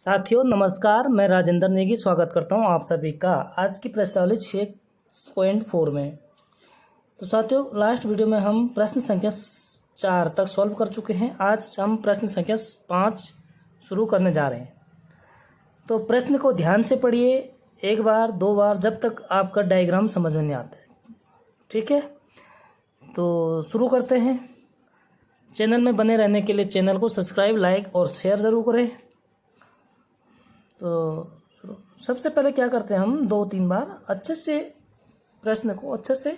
साथियों नमस्कार, मैं राजेंद्र नेगी स्वागत करता हूं आप सभी का आज की प्रश्नावली 6.4 में। तो साथियों लास्ट वीडियो में हम प्रश्न संख्या 4 तक सॉल्व कर चुके हैं। आज हम प्रश्न संख्या 5 शुरू करने जा रहे हैं। तो प्रश्न को ध्यान से पढ़िए, एक बार दो बार, जब तक आपका डायग्राम समझ में नहीं आता है। ठीक है, तो शुरू करते हैं। चैनल में बने रहने के लिए चैनल को सब्सक्राइब, लाइक और शेयर ज़रूर करें। तो सबसे पहले क्या करते हैं, हम 2-3 बार अच्छे से प्रश्न को अच्छे से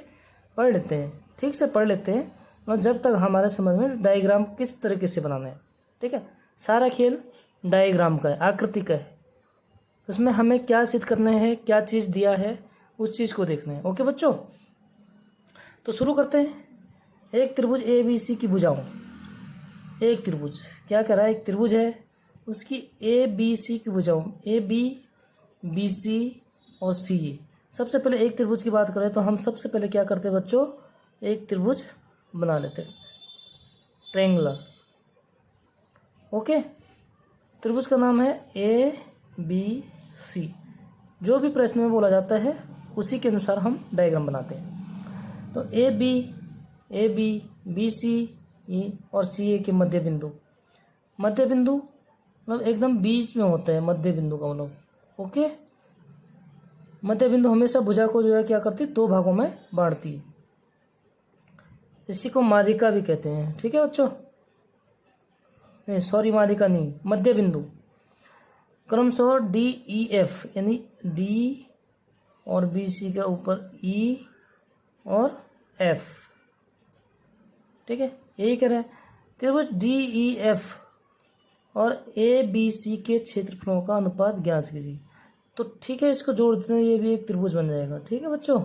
पढ़ लेते हैं, ठीक से पढ़ लेते हैं, और जब तक हमारे समझ में डायग्राम किस तरीके से बनाना है। ठीक है, सारा खेल डायग्राम का है, आकृति का है। उसमें हमें क्या सिद्ध करना है, क्या चीज़ दिया है, उस चीज़ को देखना है। ओके बच्चों, तो शुरू करते हैं। एक त्रिभुज ABC की भुजाओं, एक त्रिभुज क्या कर रहा है, एक त्रिभुज है, उसकी ABC की भुजाओं AB, BC और CA। सबसे पहले एक त्रिभुज की बात करें तो हम सबसे पहले क्या करते हैं बच्चों, एक त्रिभुज बना लेते हैं, ट्रायंगुलर। ओके, त्रिभुज का नाम है ABC। जो भी प्रश्न में बोला जाता है उसी के अनुसार हम डायग्राम बनाते हैं। तो AB, BC और CA के मध्य बिंदु मतलब एकदम बीच में होता है मध्य बिंदु का मतलब। ओके, मध्य बिंदु हमेशा भुजा को जो है क्या करती है, 2 भागों में बांटती है। इसी को माध्यिका भी कहते हैं। ठीक है बच्चों, नहीं सॉरी, माध्यिका नहीं, मध्य बिंदु। क्रमशः DEF यानी D और BC के ऊपर E और F। ठीक है, यही कह रहे हैं। त्रिभुज DEF और ABC के क्षेत्रफलों का अनुपात ज्ञात कीजिए। तो ठीक है, इसको जोड़ देते हैं, ये भी एक त्रिभुज बन जाएगा। ठीक है बच्चों,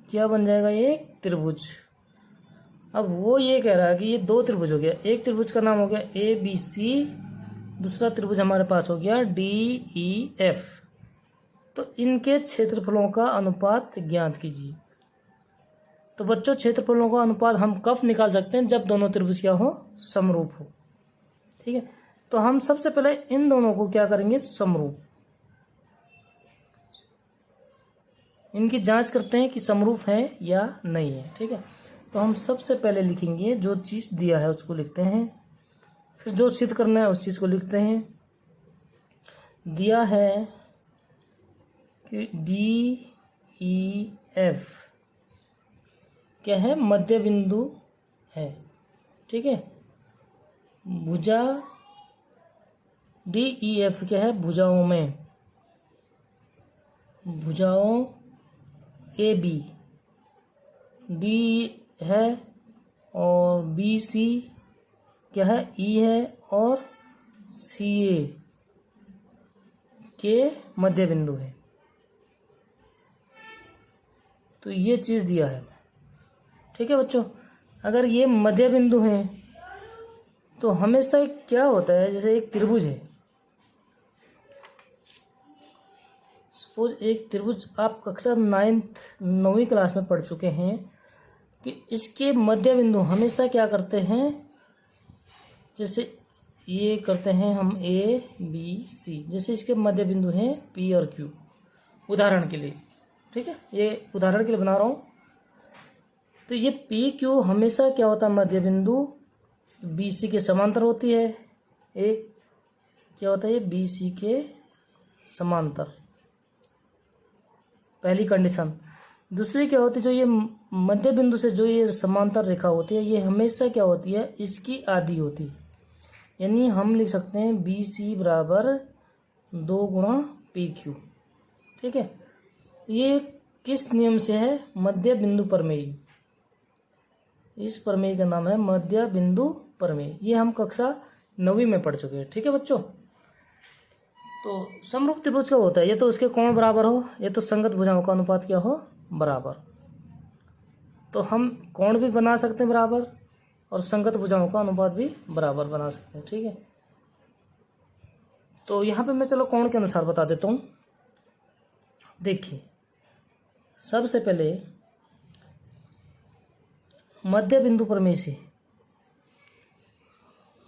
क्या बन जाएगा, ये एक त्रिभुज। अब वो ये कह रहा है कि ये 2 त्रिभुज हो गया। एक त्रिभुज का नाम हो गया ABC, दूसरा त्रिभुज हमारे पास हो गया DEF। तो इनके क्षेत्रफलों का अनुपात ज्ञात कीजिए। तो बच्चों क्षेत्रफलों का अनुपात हम कब निकाल सकते हैं, जब दोनों त्रिभुज क्या हो, समरूप हो। ठीक है, तो हम सबसे पहले इन दोनों को क्या करेंगे, समरूप, इनकी जांच करते हैं कि समरूप है या नहीं है। ठीक है, तो हम सबसे पहले लिखेंगे जो चीज़ दिया है उसको लिखते हैं, फिर जो सिद्ध करना है उस चीज़ को लिखते हैं। दिया है कि DEF क्या है, मध्य बिंदु है। ठीक है, भुजा DEF क्या है, भुजाओं में, भुजाओं AB D है और BC क्या है, E है और CA के मध्य बिंदु है। तो ये चीज़ दिया है। ठीक है बच्चों, अगर ये मध्य बिंदु हैं तो हमेशा क्या होता है, जैसे एक त्रिभुज है, सपोज एक त्रिभुज, आप कक्षा 9वीं क्लास में पढ़ चुके हैं कि इसके मध्य बिंदु हमेशा क्या करते हैं, जैसे ये करते हैं हम ABC, जैसे इसके मध्य बिंदु हैं P और Q, उदाहरण के लिए। ठीक है, ये उदाहरण के लिए बना रहा हूँ। तो ये PQ हमेशा क्या होता है, मध्य बिंदु BC के समांतर होती है। एक क्या होता है, ये BC के समांतर, पहली कंडीशन। दूसरी क्या होती है, जो ये मध्य बिंदु से जो ये समांतर रेखा होती है, ये हमेशा क्या होती है, इसकी आधी होती है। यानी हम लिख सकते हैं BC बराबर 2 गुणा PQ। ठीक है, ये किस नियम से है, मध्य बिंदु प्रमेय। इस प्रमेय का नाम है मध्य बिंदु प्रमेय। ये हम कक्षा 9वीं में पढ़ चुके हैं। ठीक है बच्चों, तो समरूप त्रिभुज क्या होता है, ये तो उसके कोण बराबर हो, ये तो संगत भुजाओं का अनुपात क्या हो, बराबर। तो हम कोण भी बना सकते हैं बराबर और संगत भुजाओं का अनुपात भी बराबर बना सकते हैं। ठीक है, तो यहाँ पे मैं चलो कोण के अनुसार बता देता हूँ। देखिए, सबसे पहले मध्य बिंदु प्रमेय से,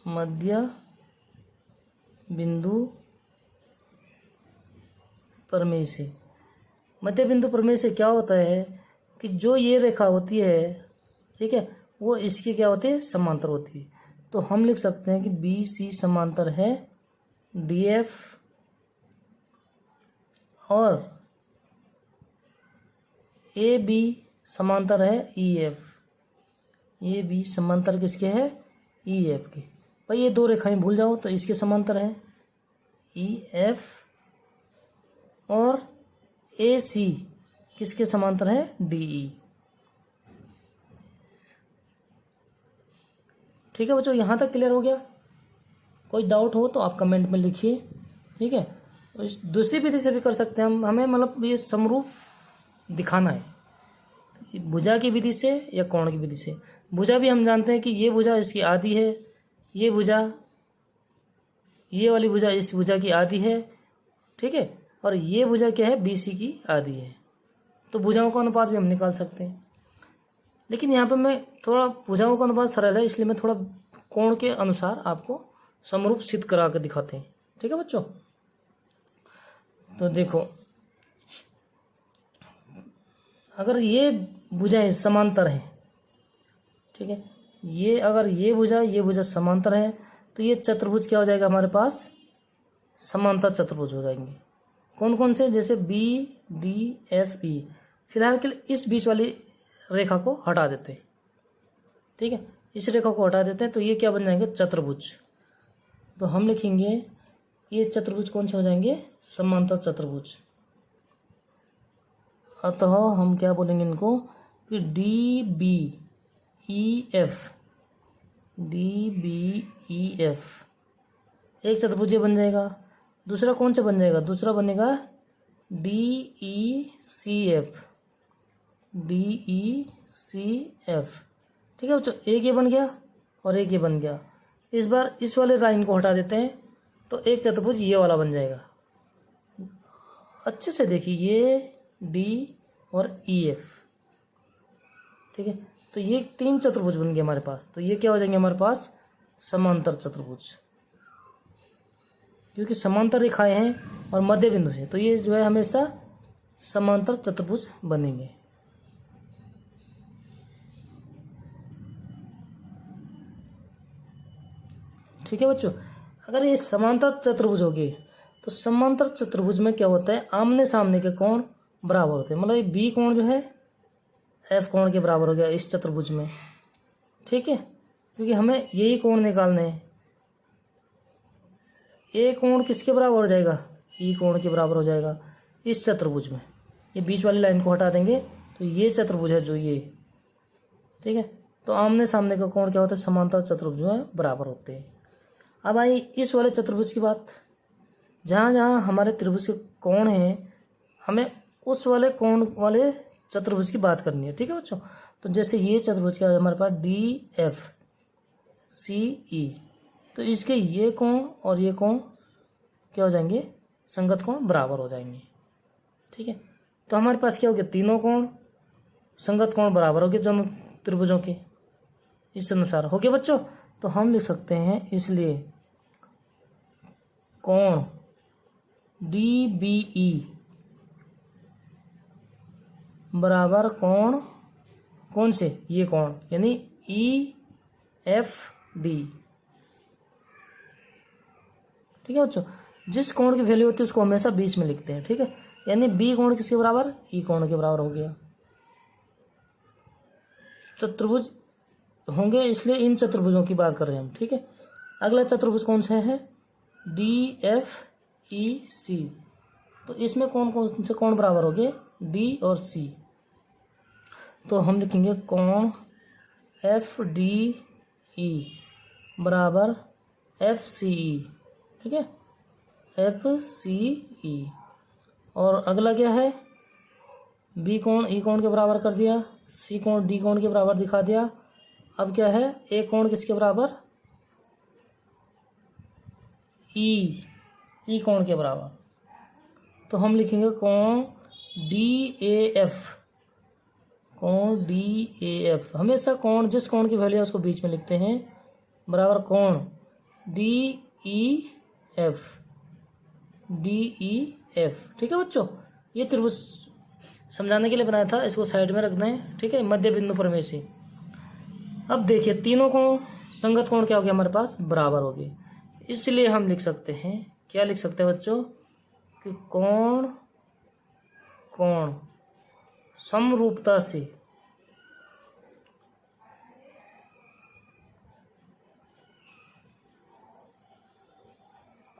मध्य बिंदु प्रमेय से। मध्य बिंदु प्रमेय से क्या होता है कि जो ये रेखा होती है, ठीक है, वो इसकी क्या होती है, समांतर होती है। तो हम लिख सकते हैं कि बी सी समांतर है डी एफ और ए बी समांतर है ई एफ। ए बी समांतर किसके है, ई एफ के। भाई ये दो रेखाएं भूल जाओ तो इसके समांतर है ई एफ और ए सी किसके समांतर है, डी ई। ठीक है बच्चों, यहाँ तक क्लियर हो गया? कोई डाउट हो तो आप कमेंट में लिखिए। ठीक है, इस दूसरी विधि से भी कर सकते हैं हम, हमें मतलब ये समरूप दिखाना है, भुजा की विधि से या कोण की विधि से। भुजा भी हम जानते हैं कि ये भुजा इसकी आधी है, ये भुजा, ये वाली भुजा इस भुजा की आधी है, ठीक है, और ये भुजा क्या है, बी सी की आधी है। तो भुजाओं का अनुपात भी हम निकाल सकते हैं। लेकिन यहाँ पे मैं थोड़ा भुजाओं का अनुपात सरल है, इसलिए मैं थोड़ा कोण के अनुसार आपको समरूप सिद्ध करा कर दिखाते हैं। ठीक है बच्चों, तो देखो अगर ये भुजाएं समांतर हैं, ठीक है, ये अगर ये भुजा समांतर है तो ये चतुर्भुज क्या हो जाएगा हमारे पास, समांतर चतुर्भुज हो जाएंगे। कौन कौन से, जैसे बी डी एफ ई। फिलहाल के लिए इस बीच वाली रेखा को हटा देते हैं, ठीक है, इस रेखा को हटा देते हैं तो ये क्या बन जाएंगे, चतुर्भुज। तो हम लिखेंगे ये चतुर्भुज कौन से हो जाएंगे, समांतर चतुर्भुज। अतः हम क्या बोलेंगे इनको कि D B E F, D B E F एक चतुर्भुज बन जाएगा। दूसरा कौन सा बन जाएगा, दूसरा बनेगा D E C F, D E C F. ठीक है बच्चों, एक ये बन गया और एक ये बन गया। इस बार इस वाले लाइन को हटा देते हैं तो एक चतुर्भुज ये वाला बन जाएगा। अच्छे से देखिए, ये डी और ई एफ, ठीक है, तो ये तीन चतुर्भुज बन गए हमारे पास। तो ये क्या हो जाएंगे हमारे पास, समांतर चतुर्भुज, क्योंकि समांतर रेखाएं हैं और मध्य बिंदु से, तो ये जो है हमेशा समांतर चतुर्भुज बनेंगे। ठीक है बच्चों, अगर ये समांतर चतुर्भुज हो गए तो समांतर चतुर्भुज में क्या होता है, आमने सामने के कोण बराबर होते हैं। मतलब ये बी कोण जो है एफ कोण के बराबर हो गया इस चतुर्भुज में। ठीक है, क्योंकि हमें यही कोण निकालने हैं। ए कोण किसके बराबर हो जाएगा, ई कोण के बराबर हो जाएगा इस चतुर्भुज में। ये बीच वाली लाइन को हटा देंगे तो ये चतुर्भुज है जो ये, ठीक है, तो आमने सामने का कोण क्या होता है, समांतर चतुर्भुज में बराबर होते हैं। अब आई इस वाले चतुर्भुज की बात, जहाँ जहाँ हमारे त्रिभुज के कोण हैं हमें उस वाले कोण वाले चतुर्भुज की बात करनी है। ठीक है बच्चों, तो जैसे ये चतुर्भुज क्या है हमारे पास, डी एफ सी ई, तो इसके ये कोण और ये कोण क्या हो जाएंगे, संगत कोण बराबर हो जाएंगे। ठीक है, तो हमारे पास क्या हो गया, तीनों कोण संगत कोण बराबर हो गए दोनों त्रिभुजों के, इस अनुसार हो गया बच्चों। तो हम लिख सकते हैं इसलिए कोण डी बी ई बराबर कोण कौन से, ये कोण यानी ई एफ डी। ठीक है बच्चों, जिस कोण की वैल्यू होती है उसको हमेशा बीच में लिखते हैं। ठीक है, यानी बी कोण किसके बराबर, ई कोण के बराबर हो गया। चतुर्भुज होंगे इसलिए इन चतुर्भुजों की बात कर रहे हैं हम। ठीक है, अगला चतुर्भुज कौन सा है, डी एफ ई सी। तो इसमें कौन कौन से कोण बराबर हो गए, डी और सी। तो हम लिखेंगे कोण एफ डी ई बराबर एफ सी ई। ठीक है, एफ सी ई। और अगला क्या है, बी कोण ई कोण के बराबर कर दिया, सी कोण डी कोण के बराबर दिखा दिया। अब क्या है, ए कोण किसके बराबर, ई कोण के बराबर। तो हम लिखेंगे कोण डी ए एफ, कोण डी ए एफ। हमेशा कोण जिस कोण की वैल्यू है उसको बीच में लिखते हैं, बराबर कोण डी ई एफ, DEF। ठीक है बच्चों, ये त्रिभुज समझाने के लिए बनाया था, इसको साइड में रखना है। ठीक है, मध्य बिंदु प्रमेय से। अब देखिए तीनों को संगत कोण क्या हो गया हमारे पास, बराबर हो गए। इसलिए हम लिख सकते हैं, क्या लिख सकते हैं बच्चों, कि कोण कोण समरूपता से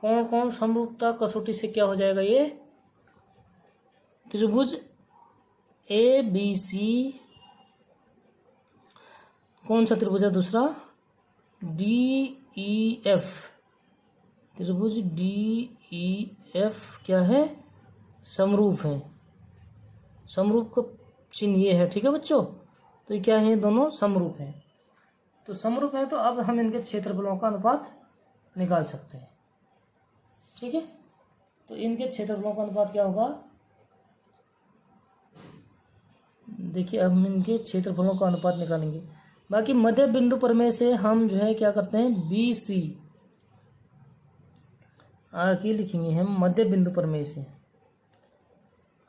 कोण कोण समरूपता कसौटी से क्या हो जाएगा, ये त्रिभुज ABC, कौन सा त्रिभुज है दूसरा, DEF, त्रिभुज DEF क्या है, समरूप है। समरूप का चिन्ह ये है। ठीक है बच्चों, तो ये क्या है, दोनों समरूप हैं। तो समरूप है, तो अब हम इनके क्षेत्रफलों का अनुपात निकाल सकते हैं। ठीक है, तो इनके क्षेत्रफलों का अनुपात क्या होगा, देखिए अब हम इनके क्षेत्रफलों का अनुपात निकालेंगे। बाकी मध्य बिंदु प्रमेय से हम जो है क्या करते हैं, BC आगे लिखेंगे हम मध्य बिंदु प्रमेय से।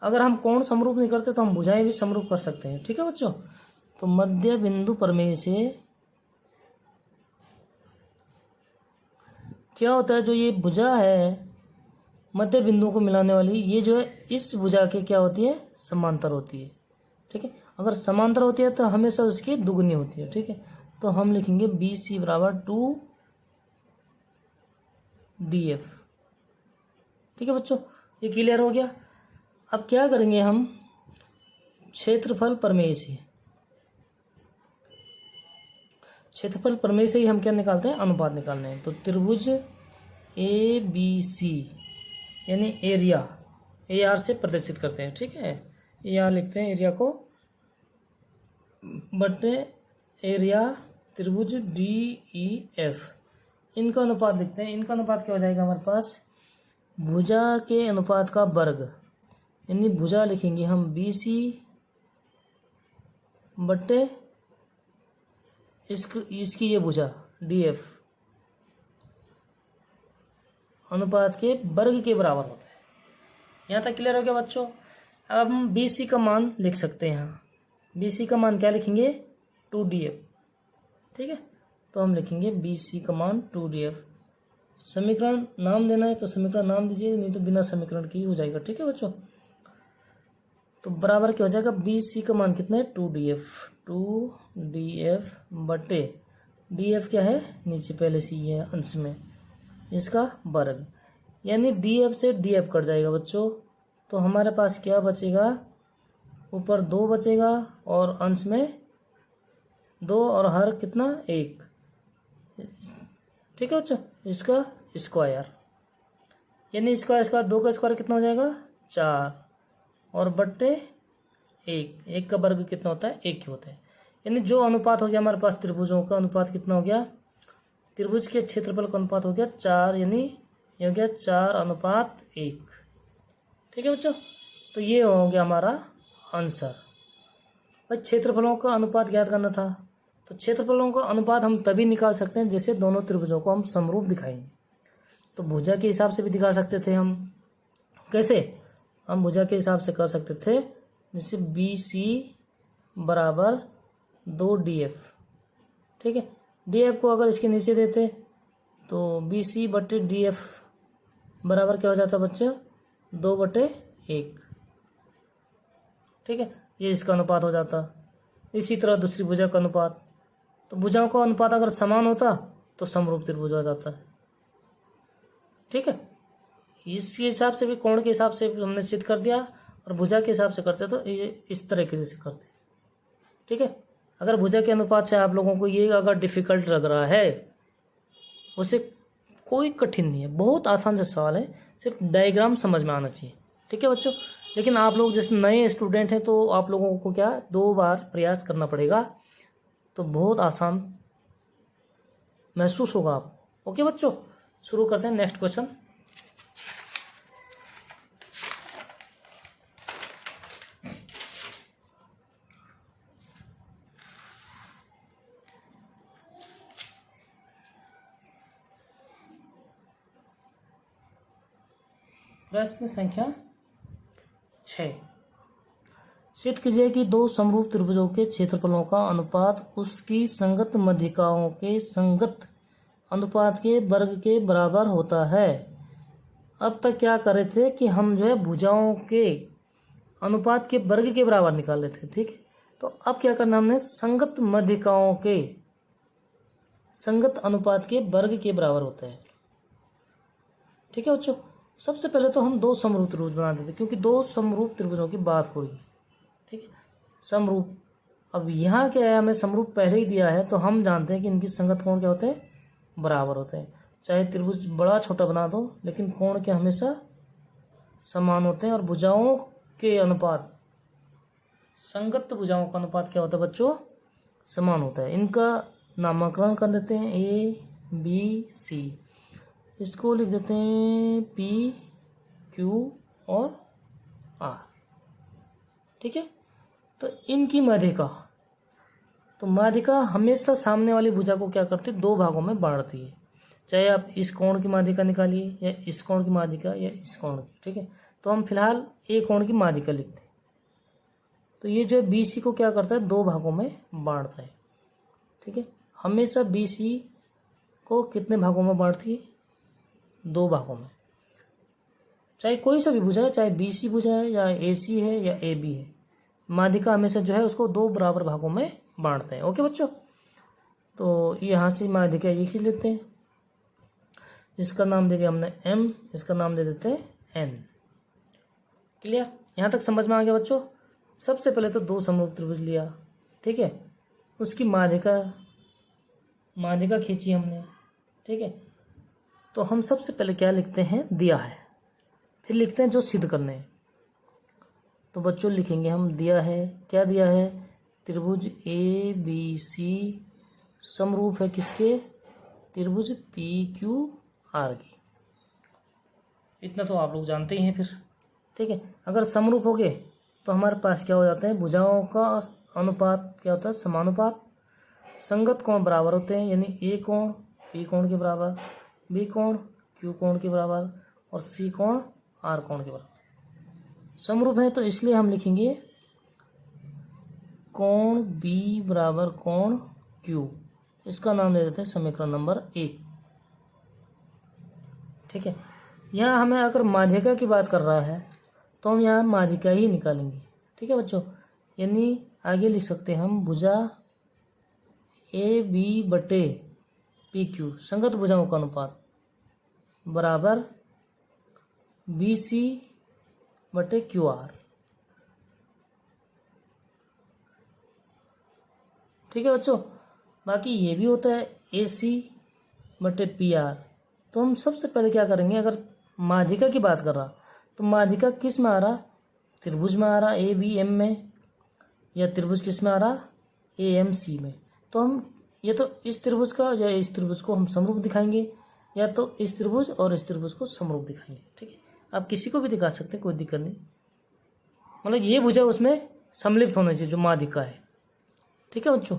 अगर हम कोण समरूप नहीं करते तो हम भुजाएं भी समरूप कर सकते हैं। ठीक है बच्चों, तो मध्य बिंदु प्रमेय से क्या होता है, जो ये भुजा है मध्य बिंदुओं को मिलाने वाली, ये जो है इस भुजा के क्या होती है, समांतर होती है। ठीक है, अगर समांतर होती है तो हमेशा उसकी दुगनी होती है। ठीक है, तो हम लिखेंगे BC बराबर 2DF। ठीक है बच्चों, ये क्लियर हो गया। अब क्या करेंगे हम, क्षेत्रफल प्रमेय से, क्षेत्रफल प्रमेय से ही हम क्या निकालते हैं, अनुपात निकालने हैं। तो त्रिभुज ABC यानी एरिया, AR से प्रदर्शित करते हैं। ठीक है, यहाँ लिखते हैं एरिया को, बटे एरिया त्रिभुज DEF, इनका अनुपात लिखते हैं। इनका अनुपात क्या हो जाएगा हमारे पास, भुजा के अनुपात का वर्ग, यानी भुजा लिखेंगे हम BC बटे इसकी ये भुजा DF अनुपात के वर्ग के बराबर होता है। यहाँ तक क्लियर हो गया बच्चों। अब हम BC का मान लिख सकते हैं। यहाँ BC का मान क्या लिखेंगे, 2DF। ठीक है, तो हम लिखेंगे BC का मान 2DF। समीकरण नाम देना है तो समीकरण नाम दीजिए, नहीं तो बिना समीकरण की हो जाएगा। ठीक है बच्चों, तो बराबर क्या हो जाएगा, BC का मान कितना है, 2DF बटे DF क्या है, नीचे पहले से ही है अंश में, इसका वर्ग, यानी DF से DF कट जाएगा बच्चों। तो हमारे पास क्या बचेगा, ऊपर 2 बचेगा और अंश में 2 और हर कितना, 1। ठीक है बच्चों, इसका स्क्वायर, यानी इसका 2 का स्क्वायर कितना हो जाएगा, 4 और बट्टे 1 का वर्ग कितना होता है, 1 ही होता है। यानी जो अनुपात हो गया हमारे पास त्रिभुजों का अनुपात कितना हो गया, त्रिभुज के क्षेत्रफल का अनुपात हो गया 4, यानी ये हो गया 4:1। ठीक है बच्चों, तो ये हो गया हमारा आंसर। भाई क्षेत्रफलों का अनुपात ज्ञात करना था, तो क्षेत्रफलों का अनुपात हम तभी निकाल सकते हैं जैसे दोनों त्रिभुजों को हम समरूप दिखाएंगे। तो भुजा के हिसाब से भी दिखा सकते थे हम, कैसे, हम भुजा के हिसाब से कर सकते थे, जैसे BC बराबर 2DF। ठीक है, DF को अगर इसके नीचे देते तो BC बटे DF बराबर क्या हो जाता बच्चे, 2/1। ठीक है, ये इसका अनुपात हो जाता। इसी तरह दूसरी भुजा का अनुपात, तो भुजाओं का अनुपात अगर समान होता तो समरूप त्रिभुज हो जाता है। ठीक है, इसके हिसाब से भी, कोण के हिसाब से भी हमने सिद्ध कर दिया, और भुजा के हिसाब से करते तो ये इस तरीके से करते। ठीक है, अगर भुजा के अनुपात से आप लोगों को ये अगर डिफिकल्ट लग रहा है, उसे कोई कठिन नहीं है, बहुत आसान सा सवाल है, सिर्फ डायग्राम समझ में आना चाहिए। ठीक है बच्चों, लेकिन आप लोग जैसे नए स्टूडेंट हैं तो आप लोगों को क्या 2 बार प्रयास करना पड़ेगा, तो बहुत आसान महसूस होगा आपको। ओके बच्चों, शुरू करते हैं नेक्स्ट क्वेश्चन। प्रश्न संख्या 6। सिद्ध कीजिए कि दो समरूप त्रिभुजों के क्षेत्रफलों का अनुपात उसकी संगत माध्यिकाओं के संगत अनुपात के वर्ग के बराबर होता है। अब तक क्या कर रहे थे कि हम जो है भुजाओं के अनुपात के वर्ग के बराबर निकाल लेते थे, ठीक है। तो अब क्या करना हमने, संगत माध्यिकाओं के संगत अनुपात के वर्ग के बराबर होता है, ठीक है बच्चों। सबसे पहले तो हम दो समरूप त्रिभुज बना देते, क्योंकि दो समरूप त्रिभुजों की बात हो रही है, ठीक है। समरूप, अब यहाँ क्या है, हमें समरूप पहले ही दिया है, तो हम जानते हैं कि इनकी संगत कोण क्या होते हैं, बराबर होते हैं। चाहे त्रिभुज बड़ा छोटा बना दो, लेकिन कोण के हमेशा समान होते हैं। और भुजाओं के अनुपात, संगत भुजाओं का अनुपात क्या होता है बच्चों, समान होता है। इनका नामकरण कर देते हैं A B C, इसको लिख देते हैं P Q और R, ठीक है। तो इनकी माध्यिका, तो माध्यिका हमेशा सामने वाली भुजा को क्या करती है, दो भागों में बांटती है। चाहे आप इस कोण की माध्यिका निकालिए या इस कोण की माध्यिका या इस कोण की, ठीक है। तो हम फिलहाल ए कोण की माध्यिका लिखते हैं। तो ये जो है BC को क्या करता है, दो भागों में बांटता है, ठीक है। हमेशा BC को कितने भागों में बांटती है, दो भागों में। चाहे कोई सा भी भुजा है, चाहे BC भुजा है या AC है या AB है, माध्यिका हमेशा जो है उसको दो बराबर भागों में बांटते हैं। ओके बच्चों, तो यहाँ से माध्यिका ये खींच लेते हैं, इसका नाम दे दिया हमने M, इसका नाम दे देते हैं N। क्लियर, यहाँ तक समझ में आ गया बच्चों। सबसे पहले तो दो समरूप त्रिभुज लिया, ठीक है, उसकी माध्यिका खींची हमने, ठीक है। तो हम सबसे पहले क्या लिखते हैं, दिया है, फिर लिखते हैं जो सिद्ध करने हैं। तो बच्चों लिखेंगे हम, दिया है, क्या दिया है, त्रिभुज ABC समरूप है किसके, त्रिभुज PQR की। इतना तो आप लोग जानते ही हैं फिर, ठीक है। अगर समरूप हो गए तो हमारे पास क्या हो जाते हैं, भुजाओं का अनुपात क्या होता है, समानुपात। संगत कोण बराबर होते हैं, यानी A कोण P कोण के बराबर, B कोण Q कोण के बराबर और C कोण R कोण के बराबर। समरूप है तो इसलिए हम लिखेंगे कोण B बराबर कोण Q, इसका नाम दे देते हैं समीकरण नंबर 1, ठीक है। यहाँ हमें अगर माध्यिका की बात कर रहा है तो हम यहाँ माध्यिका ही निकालेंगे, ठीक है बच्चों। यानी आगे लिख सकते हैं हम, भुजा AB बटे PQ संगत भुजाओं का अनुपात बराबर BC बटे QR, ठीक है बच्चों। बाकी ये भी होता है AC बटे PR। तो हम सबसे पहले क्या करेंगे, अगर माध्यिका की बात कर रहा तो माध्यिका किस में आ रहा, त्रिभुज में आ रहा ABM में, या त्रिभुज किस में आ रहा, AMC में। तो हम ये तो इस त्रिभुज का या इस त्रिभुज को हम समरूप दिखाएंगे, या तो इस त्रिभुज और इस त्रिभुज को समरूप दिखाएंगे, ठीक है। आप किसी को भी दिखा सकते हैं, कोई दिक्कत नहीं, मतलब ये भुजा उसमें सम्मिलित होना चाहिए जो माध्यिका है, ठीक है बच्चों।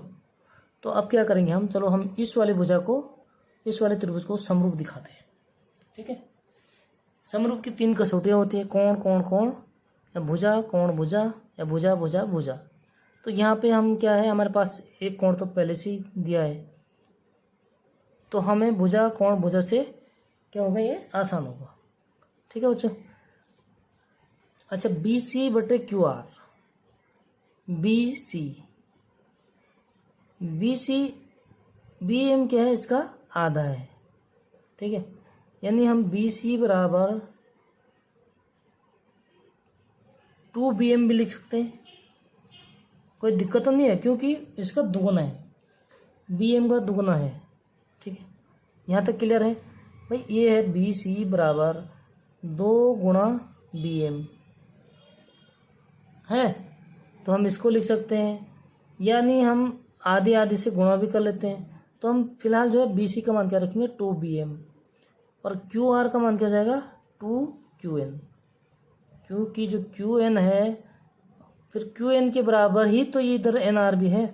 तो अब क्या करेंगे हम, चलो हम इस वाली भुजा को, इस वाले त्रिभुज को समरूप दिखाते हैं, ठीक है। समरूप की 3 कसौटियाँ होती है, कोण कोण कोण, या भुजा कोण भुजा, या भुजा भुजा भुजा। तो यहाँ पे हम क्या है, हमारे पास एक कोण तो पहले से ही दिया है, तो हमें भुजा कोण भुजा से क्या होगा, ये आसान होगा, ठीक है बच्चों। अच्छा, BC बटे QR, BC BM क्या है, इसका आधा है, ठीक है। यानी हम BC बराबर 2BM भी लिख सकते हैं, कोई दिक्कत तो नहीं है, क्योंकि इसका दुगुना है, BM का दुगुना है, ठीक है। यहाँ तक क्लियर है भाई। ये है BC बराबर 2 गुणा BM है, तो हम इसको लिख सकते हैं, यानी हम आधे आधे से गुणा भी कर लेते हैं। तो हम फिलहाल जो है BC का मान क्या रखेंगे, 2BM, और QR का मान क्या जाएगा, 2QN, क्योंकि जो QN है फिर QN के बराबर ही तो ये इधर NR भी है,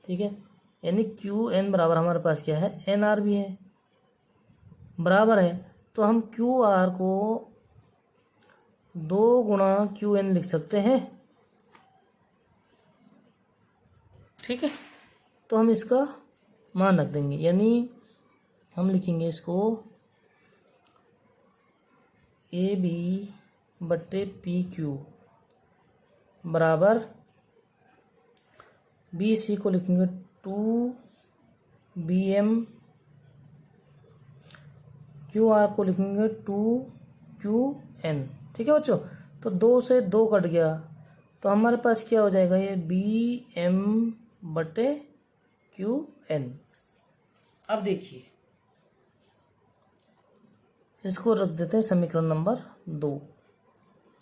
ठीक है। यानी QN बराबर हमारे पास क्या है, NR भी है, बराबर है। तो हम QR को 2 गुणा क्यू एन लिख सकते हैं। ठीक है, तो हम इसका मान रख देंगे, यानी हम लिखेंगे इसको ए बी बट्टे पी क्यू बराबर बी सी को लिखेंगे 2BM, क्यू आर को लिखेंगे 2QN। ठीक है बच्चों, तो 2 से 2 कट गया, तो हमारे पास क्या हो जाएगा, ये BM बटे QN। अब देखिए इसको रख देते हैं समीकरण नंबर 2,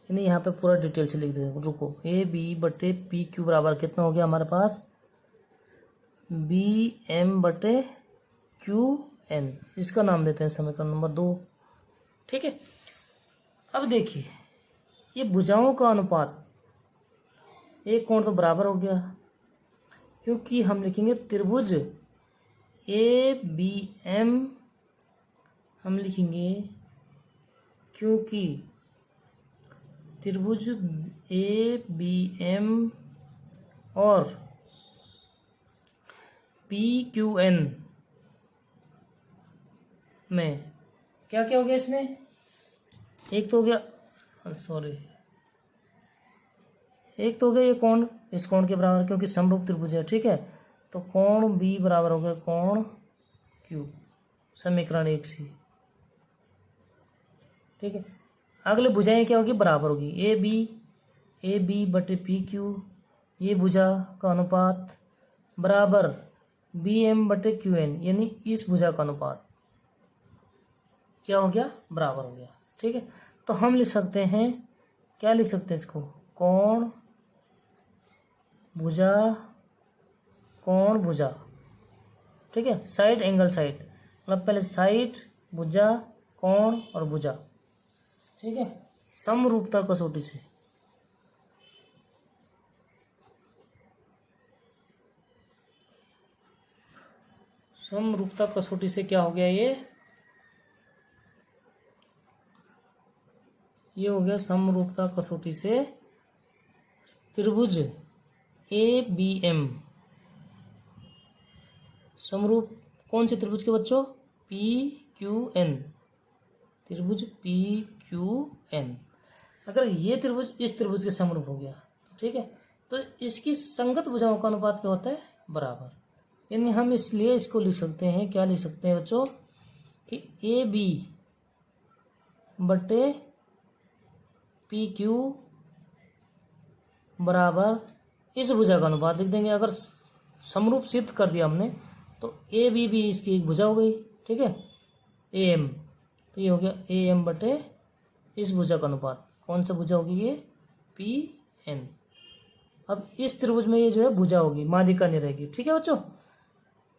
यानी यहाँ पे पूरा डिटेल से लिख देते हैं। रुको, ए बी बटे पी क्यू बराबर कितना हो गया हमारे पास, BM बटे QN। इसका नाम देते हैं समीकरण नंबर 2। ठीक है, अब देखिए ये भुजाओं का अनुपात, एक कोण तो बराबर हो गया, क्योंकि हम लिखेंगे त्रिभुज ABM, हम लिखेंगे क्योंकि त्रिभुज ABM और PQN में क्या क्या हो गया, इसमें एक तो हो गया, सॉरी, एक तो हो गया ये कोण इस कोण के बराबर, क्योंकि समरूप त्रिभुज है। ठीक है, तो कोण B बराबर हो गया कोण Q, समीकरण 1 से। ठीक है, अगले भुजाएं क्या होगी, बराबर होगी, ए बी बटे पी क्यू, ये भुजा का अनुपात बराबर BM बटे QN, यानी इस भुजा का अनुपात क्या हो गया, बराबर हो गया। ठीक है, तो हम लिख सकते हैं, क्या लिख सकते हैं इसको, कोण भुजा, कोण भुजा। ठीक है, साइड एंगल साइड, मतलब पहले साइड, भुजा, कोण और भुजा। ठीक है, समरूपता कसौटी से, समरूपता कसौटी से क्या हो गया, ये हो गया समरूपता कसौटी से त्रिभुज ABM समरूप कौन से त्रिभुज के बच्चों, PQN, त्रिभुज PQN। अगर ये त्रिभुज इस त्रिभुज के समरूप हो गया, ठीक है, तो इसकी संगत भुजाओं का अनुपात क्या होता है, बराबर। यानी हम इसलिए इसको लिख सकते हैं, क्या लिख सकते हैं बच्चों, कि AB बटे PQ बराबर इस भुजा का अनुपात लिख देंगे। अगर समरूप सिद्ध कर दिया हमने, तो AB भी इसकी एक भुजा हो गई। ठीक है, AM, तो ये हो गया AM बटे इस भुजा का अनुपात, कौन सा भुजा होगी, ये PN। अब इस त्रिभुज में ये जो है भुजा होगी, माध्यिका नहीं रहेगी। ठीक है बच्चों,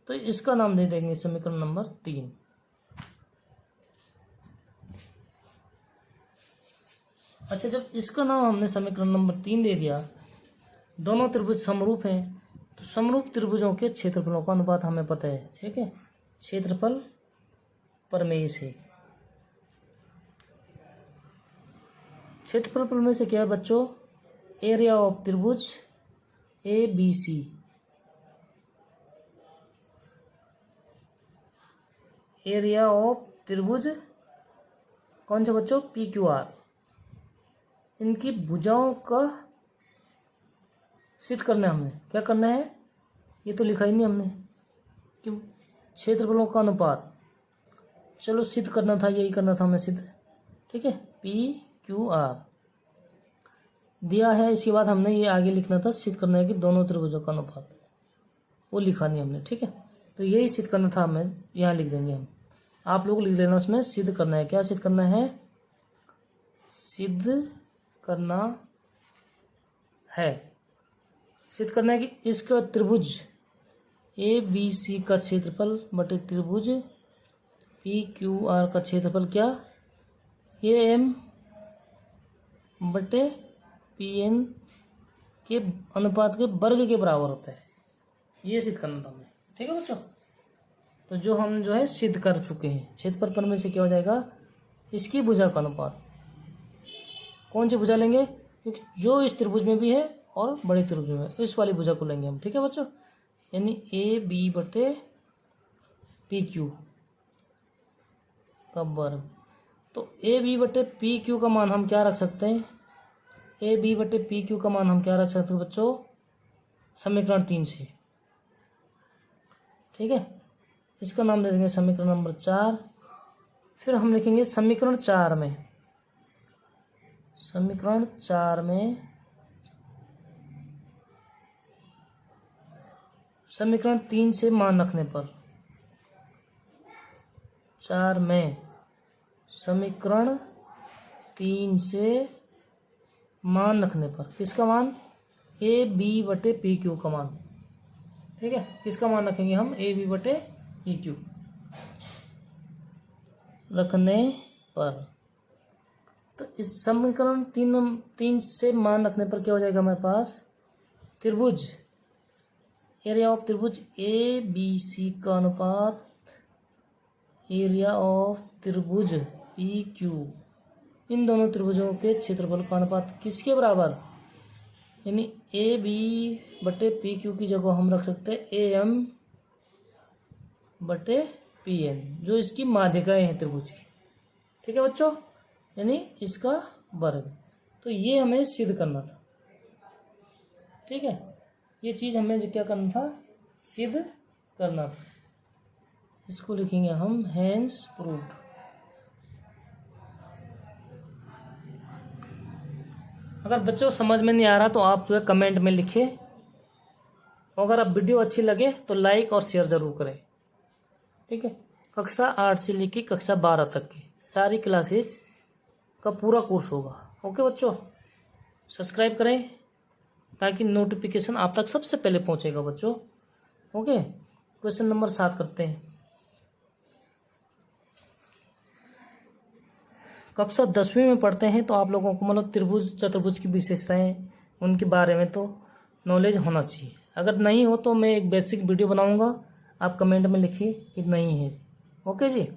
तो इसका नाम दे देंगे समीकरण नंबर 3। अच्छा, जब इसका नाम हमने समीकरण नंबर 3 दे दिया, दोनों त्रिभुज समरूप हैं, तो समरूप त्रिभुजों के क्षेत्रफलों का अनुपात हमें पता है। ठीक है, क्षेत्रफल प्रमेय से, क्षेत्रफल प्रमेय से क्या है बच्चों, एरिया ऑफ त्रिभुज ABC, एरिया ऑफ त्रिभुज कौन से बच्चों, PQR, इनकी भुजाओं का सिद्ध करना है हमने। क्या करना है, ये तो लिखा ही नहीं हमने कि क्षेत्रफलों का अनुपात, चलो सिद्ध करना था, यही करना था हमें सिद्ध। ठीक है, PQR दिया है, इसके बाद हमने ये आगे लिखना था, सिद्ध करना है कि दोनों त्रिभुजों का अनुपात, वो लिखा नहीं हमने। ठीक है, तो यही सिद्ध करना था हमें, यहाँ लिख देंगे हम, आप लोग लिख लेना उसमें, सिद्ध करना है। क्या सिद्ध करना है, सिद्ध करना है, सिद्ध करना है कि इसका त्रिभुज ABC का क्षेत्रफल बटे त्रिभुज PQR का क्षेत्रफल क्या, AM बटे PN के अनुपात के वर्ग के बराबर होता है। ये सिद्ध करना था हमें। ठीक है बच्चों, तो जो हम जो है सिद्ध कर चुके हैं, क्षेत्रफल प्रमेय से क्या हो जाएगा, इसकी भुजा का अनुपात, कौन सी भुजा लेंगे? क्योंकि जो इस त्रिभुज में भी है और बड़े त्रिभुज में, इस वाली भुजा को लेंगे हम। ठीक है बच्चों, यानी ए बी बटे पी क्यू का वर्ग। तो ए बी बटे पी क्यू का मान हम क्या रख सकते हैं? ए बी बटे पी क्यू का मान हम क्या रख सकते हैं बच्चों? समीकरण 3 से। ठीक है, इसका नाम दे देंगे समीकरण नंबर 4। फिर हम लिखेंगे समीकरण 4 में, समीकरण 4 में समीकरण 3 से मान रखने पर, 4 में समीकरण 3 से मान रखने पर किसका मान? ए बी बटे पी क्यू का मान। ठीक है, किसका मान रखेंगे हम? ए बी बटे पी क्यू रखने पर। तो इस समीकरण 3 से मान रखने पर क्या हो जाएगा हमारे पास? त्रिभुज, एरिया ऑफ त्रिभुज ए बी सी का अनुपात एरिया ऑफ त्रिभुज पी क्यू, इन दोनों त्रिभुजों के क्षेत्रफल का अनुपात किसके बराबर? यानी ए बी बटे पी क्यू की जगह हम रख सकते हैं ए एम बटे पी एन, जो इसकी माध्यिकाएं हैं त्रिभुज की। ठीक है बच्चों, यानी इसका वर्ग। तो ये हमें सिद्ध करना था। ठीक है, ये चीज हमें जो क्या करना था? सिद्ध करना था। इसको लिखेंगे हम हेंस प्रूव्ड। अगर बच्चों समझ में नहीं आ रहा तो आप जो है कमेंट में लिखिए, और अगर आप वीडियो अच्छी लगे तो लाइक और शेयर जरूर करें। ठीक है, कक्षा 8 से लेकर कक्षा 12 तक की सारी क्लासेज का पूरा कोर्स होगा। ओके बच्चों, सब्सक्राइब करें ताकि नोटिफिकेशन आप तक सबसे पहले पहुंचेगा बच्चों। ओके, क्वेश्चन नंबर 7 करते हैं। कक्षा 10वीं में पढ़ते हैं तो आप लोगों को मतलब त्रिभुज चतुर्भुज की विशेषताएं, उनके बारे में तो नॉलेज होना चाहिए। अगर नहीं हो तो मैं एक बेसिक वीडियो बनाऊंगा, आप कमेंट में लिखिए कि नहीं है। ओके जी,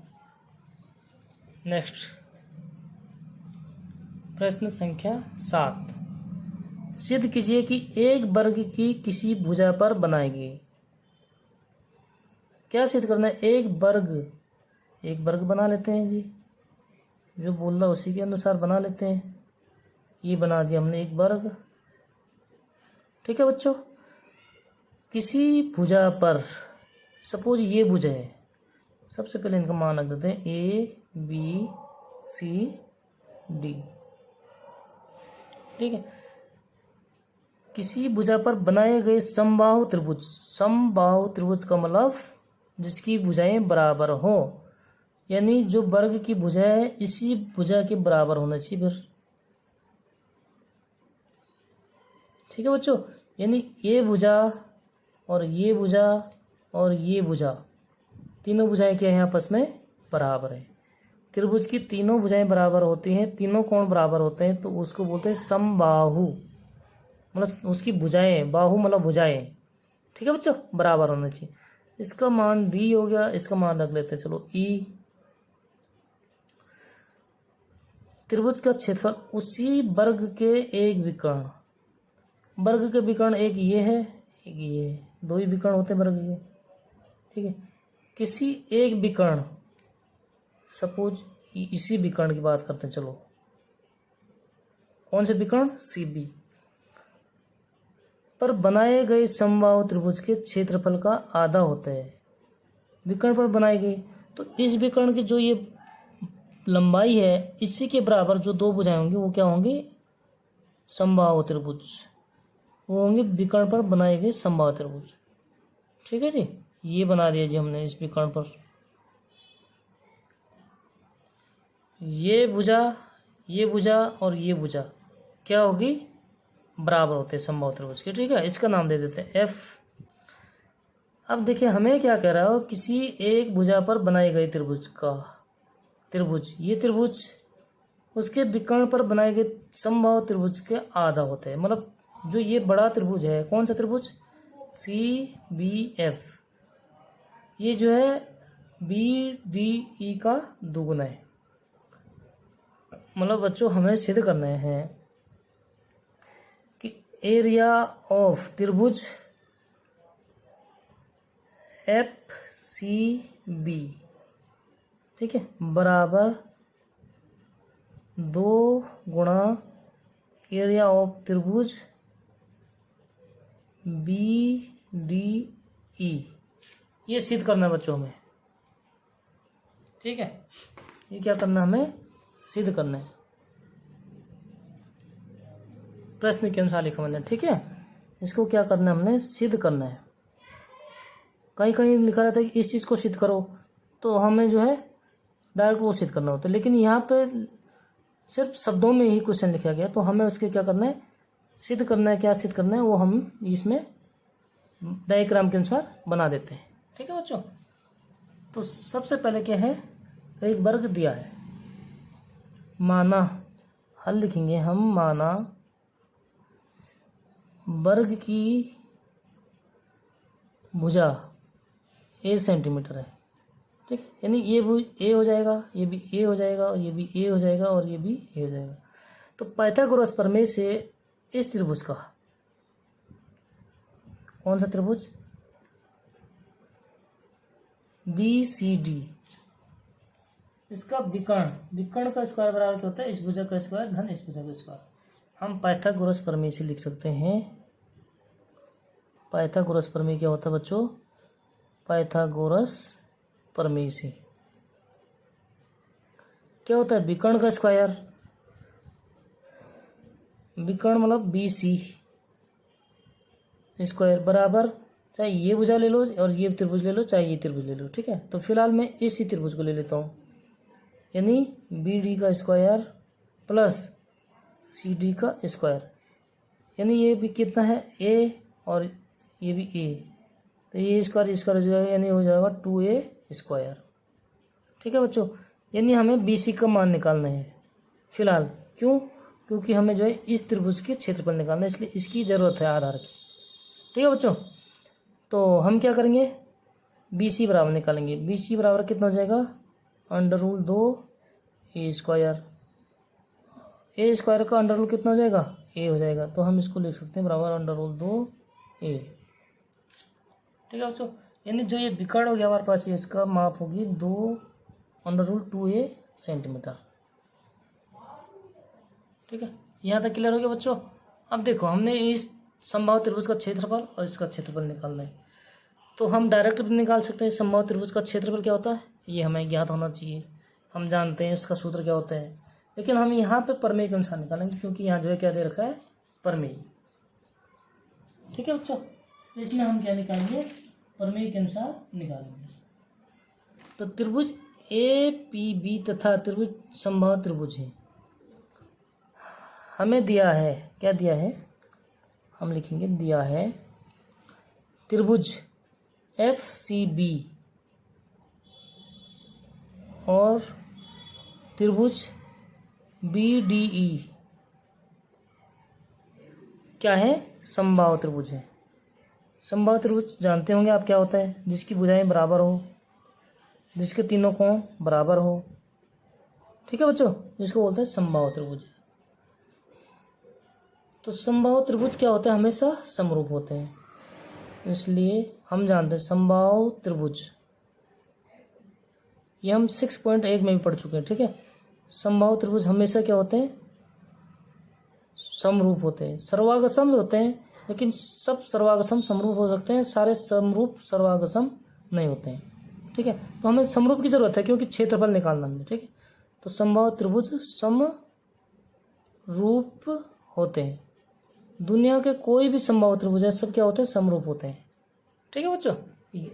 नेक्स्ट प्रश्न संख्या 7। सिद्ध कीजिए कि एक वर्ग की किसी भुजा पर बनाई गई। क्या सिद्ध करना है? एक वर्ग बना लेते हैं जी, जो बोल रहा उसी के अनुसार बना लेते हैं। ये बना दिया हमने एक वर्ग। ठीक है बच्चों, किसी भुजा पर, सपोज ये भुजा है, सबसे पहले इनका मान रख देते हैं ए बी सी डी। ठीक है, किसी भुजा पर बनाए गए समबाहु त्रिभुज, समबाहु त्रिभुज का मतलब जिसकी भुजाएं बराबर हो, यानी जो वर्ग की भुजा है इसी भुजा के बराबर होना चाहिए फिर। ठीक है बच्चों, यानी ये भुजा और ये भुजा और ये भुजा, तीनों भुजाएं क्या है आपस में? बराबर है। त्रिभुज की तीनों भुजाएं बराबर होती हैं, तीनों कोण बराबर होते हैं, तो उसको बोलते हैं समबाहु। मतलब उसकी भुजाएं, बाहु मतलब भुजाएं, ठीक है बच्चों, बराबर होना चाहिए। इसका मान डी हो गया, इसका मान रख लेते हैं चलो ई। त्रिभुज का क्षेत्रफल उसी वर्ग के एक विकर्ण, वर्ग के विकर्ण एक ये है एक ये है, दो ही विकर्ण होते हैं वर्ग के। ठीक है, किसी एक विकर्ण, सपोज इसी विकर्ण की बात करते हैं, चलो कौन से विकर्ण? सी बी पर बनाए गए समबाहु त्रिभुज के क्षेत्रफल का आधा होता है। विकर्ण पर बनाई गई, तो इस विकर्ण की जो ये लंबाई है इसी के बराबर जो दो भुजाएं होंगी वो क्या होंगी? समबाहु त्रिभुज, वो होंगे विकर्ण पर बनाए गए समबाहु त्रिभुज। ठीक है जी, ये बना दिया जी हमने इस विकर्ण पर। ये भुजा और ये भुजा क्या होगी? बराबर होते हैं समबाहु त्रिभुज के। ठीक है, इसका नाम दे देते हैं एफ। अब देखिए हमें क्या कह रहा है, किसी एक भुजा पर बनाई गई त्रिभुज, ये त्रिभुज उसके विकर्ण पर बनाए गए समबाहु त्रिभुज के आधा होते हैं। मतलब जो ये बड़ा त्रिभुज है, कौन सा त्रिभुज? सी बी एफ, ये जो है बी डी ई का दुगुना है। मतलब बच्चों हमें सिद्ध करने हैं कि एरिया ऑफ त्रिभुज एफ सी बी, ठीक है, बराबर 2 गुणा एरिया ऑफ त्रिभुज बी डी ई। ये सिद्ध करना है बच्चों हमें, ठीक है। ये क्या करना है, हमें सिद्ध करना है। प्रश्न के अनुसार लिखा मैंने, ठीक है। इसको क्या करना है, हमने सिद्ध करना है। कहीं कहीं लिखा रहता है कि इस चीज़ को सिद्ध करो, तो हमें जो है डायरेक्ट वो सिद्ध करना होता है, लेकिन यहाँ पे सिर्फ शब्दों में ही क्वेश्चन लिखा गया, तो हमें उसके क्या करना है, सिद्ध करना है। क्या सिद्ध करना है वो हम इसमें डायग्राम के अनुसार बना देते हैं, ठीक है बच्चों। तो सबसे पहले क्या है, एक वर्ग दिया है, माना, हल लिखेंगे हम, माना वर्ग की भुजा ए सेंटीमीटर है, ठीक है। यानी ये भी ए हो जाएगा, ये भी ए हो जाएगा, और ये भी ए हो जाएगा, और ये भी ए हो जाएगा। तो पाइथागोरस प्रमेय से इस त्रिभुज का, कौन सा त्रिभुज, बी सी डी, इसका विकर्ण का स्क्वायर बराबर क्या होता है, इस भुजा का स्क्वायर धन इस भुजा का स्क्वायर। हम पाइथागोरस प्रमेय से लिख सकते हैं। पाइथागोरस प्रमेय क्या होता है बच्चों, पाइथागोरस प्रमेय से क्या होता है, विकर्ण का स्क्वायर, विकर्ण मतलब बी सी स्क्वायर बराबर, चाहे ये भुजा ले लो और ये त्रिभुज ले लो, चाहे ये त्रिभुज ले लो, ठीक है। तो फिलहाल मैं इसी त्रिभुज को ले लेता हूँ, यानी बी डी का स्क्वायर प्लस सी डी का स्क्वायर, यानी ये भी कितना है, ए, और ये भी ए, तो ये स्क्वायर स्क्वायर हो जाएगा, यानी हो जाएगा 2a स्क्वायर, ठीक है बच्चों। यानी हमें बी सी का मान निकालना है फिलहाल, क्यों, क्योंकि हमें जो है इस त्रिभुज के क्षेत्रफल निकालना है, इसलिए इसकी ज़रूरत है आधार की, ठीक है बच्चों। तो हम क्या करेंगे, बी सी बराबर निकालेंगे। बी सी बराबर कितना हो जाएगा, √2 ए स्क्वायर, ए स्क्वायर का अंडर रूल कितना हो जाएगा, ए हो जाएगा। तो हम इसको लिख सकते हैं बराबर √2 ए, ठीक है बच्चों। यानी जो ये विकर्ण हो गया हमारे पास, ये इसका माप होगी 2√2a सेंटीमीटर, ठीक है। यहाँ तक क्लियर हो गया बच्चों। अब देखो, हमने इस संभावित त्रिभुज का क्षेत्रफल और इसका क्षेत्रफल निकालना है, तो हम डायरेक्ट भी निकाल सकते हैं। संभावित त्रिभुज का क्षेत्रफल क्या होता है, ये हमें ज्ञात होना चाहिए, हम जानते हैं उसका सूत्र क्या होता है, लेकिन हम यहाँ पे प्रमेय के अनुसार निकालेंगे, क्योंकि यहाँ जो है क्या दे रखा है, प्रमेय, ठीक है बच्चों। तो इसमें हम क्या निकालेंगे, प्रमेय के अनुसार निकालेंगे। तो त्रिभुज ए पी बी तथा त्रिभुज संभावित त्रिभुज है, हमें दिया है, क्या दिया है, हम लिखेंगे दिया है त्रिभुज एफ सी बी और त्रिभुज बी डी ई क्या है, समबाहु त्रिभुज है। समबाहु त्रिभुज जानते होंगे आप क्या होता है, जिसकी भुजाएं बराबर हो, जिसके तीनों कोण बराबर हो, ठीक है बच्चों, जिसको बोलते हैं समबाहु त्रिभुज। तो समबाहु त्रिभुज क्या होता है, हमेशा समरूप होते हैं, इसलिए हम जानते हैं समबाहु त्रिभुज, ये हम 6.1 में भी पढ़ चुके हैं, ठीक है। समबाहु त्रिभुज हमेशा क्या होते हैं, समरूप होते हैं, सर्वागसम होते हैं, लेकिन सब सर्वागसम समरूप हो सकते हैं, सारे समरूप सर्वागसम नहीं होते हैं, ठीक है। तो हमें समरूप की जरूरत है, क्योंकि क्षेत्रफल निकालना है, ठीक है। तो समबाहु त्रिभुज समरूप होते हैं, दुनिया के कोई भी समबाहु त्रिभुज है सब क्या होते हैं, समरूप होते हैं, ठीक है बच्चों।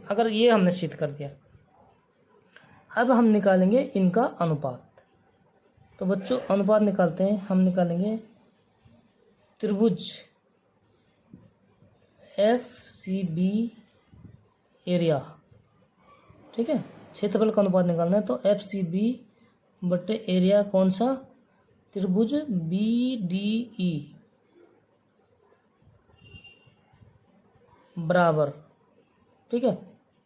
अगर ये हमने सिद्ध कर दिया, अब हम निकालेंगे इनका अनुपात। तो बच्चों अनुपात निकालते हैं, हम निकालेंगे त्रिभुज एफ सी बी एरिया, ठीक है, क्षेत्रफल का अनुपात निकालना है। तो एफ सी बी बटे एरिया कौन सा, त्रिभुज बी डी ई बराबर, ठीक है,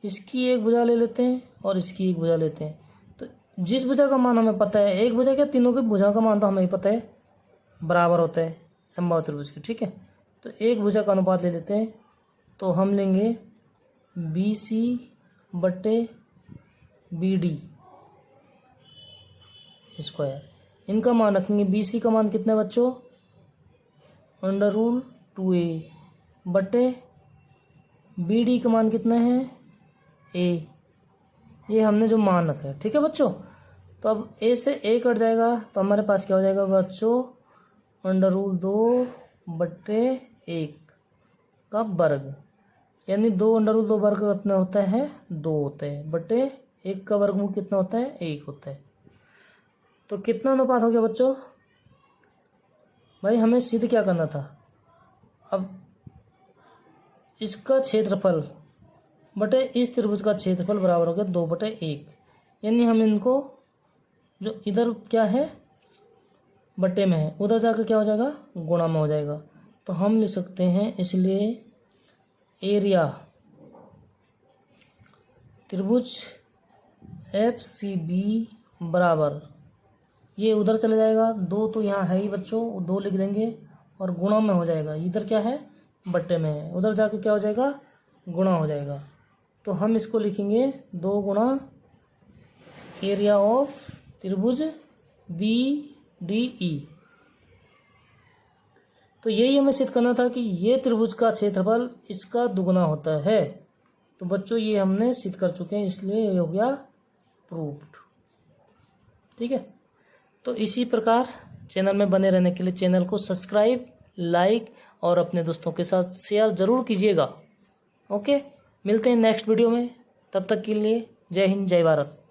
इसकी एक भुजा ले लेते हैं और इसकी एक भुजा लेते हैं, तो जिस भुजा का मान हमें पता है, एक भुजा क्या तीनों की भुजाओं का मान तो हमें ही पता है, बराबर होता है समबाहु त्रिभुज के, ठीक है। तो एक भुजा का अनुपात ले लेते हैं, तो हम लेंगे BC बटे BD स्क्वायर। इनका मान रखेंगे, BC का मान कितना है बच्चों, √2a बटे BD का मान कितना है, a। ये हमने जो मान रखा है, ठीक है बच्चों। तो अब a से a कट जाएगा, तो हमारे पास क्या हो जाएगा बच्चों, √2 बटे 1 का वर्ग, यानी 2 √2 वर्ग कितना होता है, 2 होता है, बटे 1 का वर्गमूल कितना होता है, 1 होता है। तो कितना अनुपात हो गया बच्चों, भाई हमें सिद्ध क्या करना था, अब इसका क्षेत्रफल बटे इस त्रिभुज का क्षेत्रफल बराबर हो गया 2/1, यानी हम इनको जो इधर क्या है बटे में है, उधर जाकर क्या हो जाएगा, गुणा में हो जाएगा। तो हम लिख सकते हैं, इसलिए एरिया त्रिभुज FCB बराबर, ये उधर चले जाएगा, 2 तो यहाँ है ही बच्चों, 2 लिख देंगे, और गुणा में हो जाएगा, इधर क्या है बट्टे में है, उधर जाके क्या हो जाएगा, गुणा हो जाएगा। तो हम इसको लिखेंगे 2 गुणा एरिया ऑफ त्रिभुज BDE। तो यही हमें सिद्ध करना था कि ये त्रिभुज का क्षेत्रफल इसका दुगना होता है। तो बच्चों ये हमने सिद्ध कर चुके हैं, इसलिए ये हो गया प्रूव्ड, ठीक है। तो इसी प्रकार चैनल में बने रहने के लिए चैनल को सब्सक्राइब, लाइक और अपने दोस्तों के साथ शेयर ज़रूर कीजिएगा। ओके, मिलते हैं नेक्स्ट वीडियो में, तब तक के लिए जय हिंद, जय भारत।